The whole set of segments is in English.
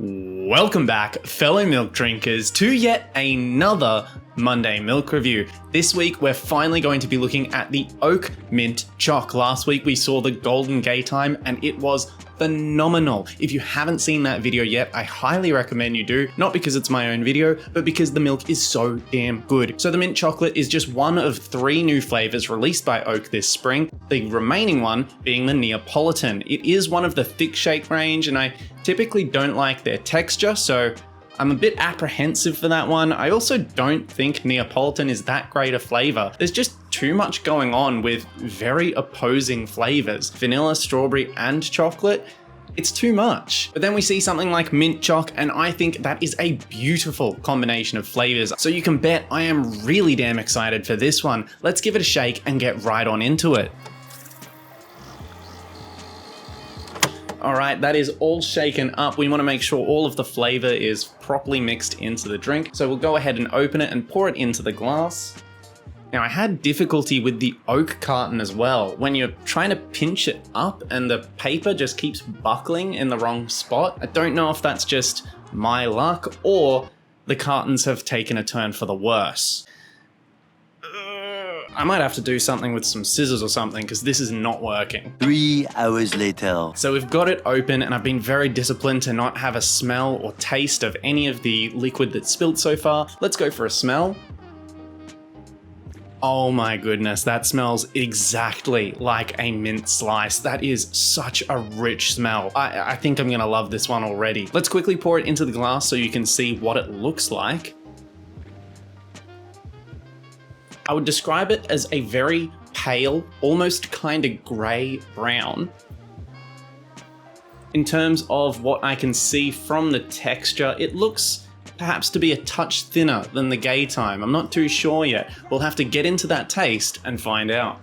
Welcome back, fellow milk drinkers, to yet another Monday milk review. This week, we're finally going to be looking at the Oak Mint Choc. Last week, we saw the Golden Gay Time, and it was phenomenal. If you haven't seen that video yet, I highly recommend you do, not because it's my own video, but because the milk is so damn good. So the mint chocolate is just one of 3 new flavors released by Oak this spring, the remaining one being the Neapolitan. It is one of the thick shake range, and I typically don't like their texture, so I'm a bit apprehensive for that one. I also don't think Neapolitan is that great a flavor. There's just too much going on with very opposing flavors. Vanilla, strawberry, and chocolate. It's too much. But then we see something like Mint Choc, and I think that is a beautiful combination of flavors. So you can bet I am really damn excited for this one. Let's give it a shake and get right on into it. Alright, that is all shaken up. We want to make sure all of the flavor is properly mixed into the drink. So we'll go ahead and open it and pour it into the glass. Now, I had difficulty with the Oak carton as well. When you're trying to pinch it up and the paper just keeps buckling in the wrong spot. I don't know if that's just my luck or the cartons have taken a turn for the worse. I might have to do something with some scissors or something because this is not working. 3 hours later. So we've got it open and I've been very disciplined to not have a smell or taste of any of the liquid that's spilled so far. Let's go for a smell. Oh my goodness, that smells exactly like a mint slice. That is such a rich smell. I think I'm gonna love this one already. Let's quickly pour it into the glass so you can see what it looks like. I would describe it as a very pale, almost kind of grey brown. In terms of what I can see from the texture, it looks perhaps to be a touch thinner than the Gay Time. I'm not too sure yet. We'll have to get into that taste and find out.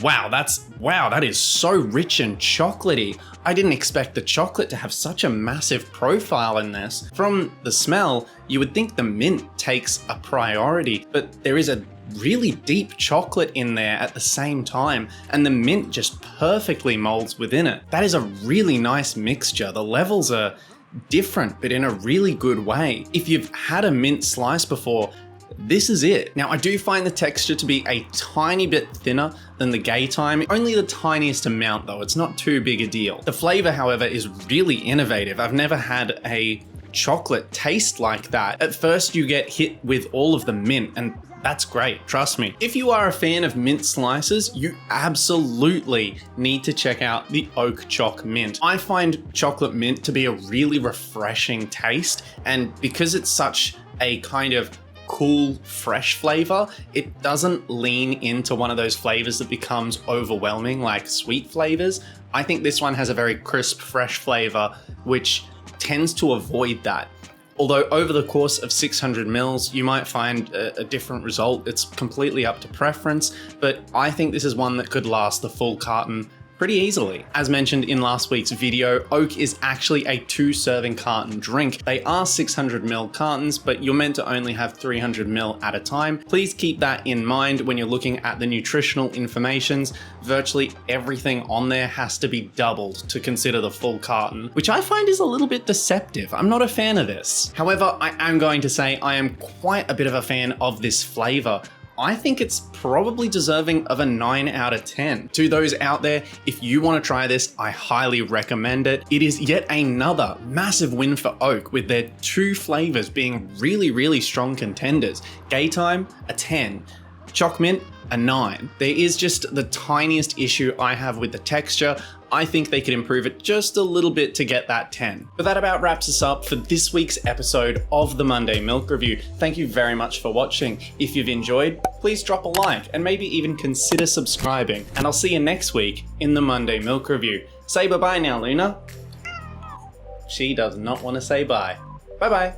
Wow, that is so rich and chocolatey. I didn't expect the chocolate to have such a massive profile in this. From the smell, you would think the mint takes a priority, but there is a really deep chocolate in there at the same time, and the mint just perfectly molds within it. That is a really nice mixture. The levels are different, but in a really good way. If you've had a mint slice before, this is it. Now, I do find the texture to be a tiny bit thinner than the Gay Time. Only the tiniest amount though, it's not too big a deal. The flavor, however, is really innovative. I've never had a chocolate taste like that. At first you get hit with all of the mint, and that's great, trust me. If you are a fan of mint slices, you absolutely need to check out the Oak Choc Mint. I find chocolate mint to be a really refreshing taste, and because it's such a kind of cool, fresh flavor, it doesn't lean into one of those flavors that becomes overwhelming like sweet flavors. I think this one has a very crisp, fresh flavor, which tends to avoid that. Although over the course of 600 mils, you might find a different result. It's completely up to preference, but I think this is one that could last the full carton pretty easily. As mentioned in last week's video, Oak is actually a 2-serving carton drink. They are 600 ml cartons, but you're meant to only have 300 ml at a time. Please keep that in mind when you're looking at the nutritional informations. Virtually everything on there has to be doubled to consider the full carton, which I find is a little bit deceptive. I'm not a fan of this. However, I am going to say I am quite a bit of a fan of this flavor. I think it's probably deserving of a 9 out of 10. To those out there, if you want to try this, I highly recommend it. It is yet another massive win for Oak, with their 2 flavors being really, really strong contenders. Gay Time, a 10. Choc Mint, a 9. There is just the tiniest issue I have with the texture. I think they could improve it just a little bit to get that 10. But that about wraps us up for this week's episode of the Monday Milk Review. Thank you very much for watching. If you've enjoyed, please drop a like and maybe even consider subscribing. And I'll see you next week in the Monday Milk Review. Say bye-bye now, Luna. She does not want to say bye. Bye-bye.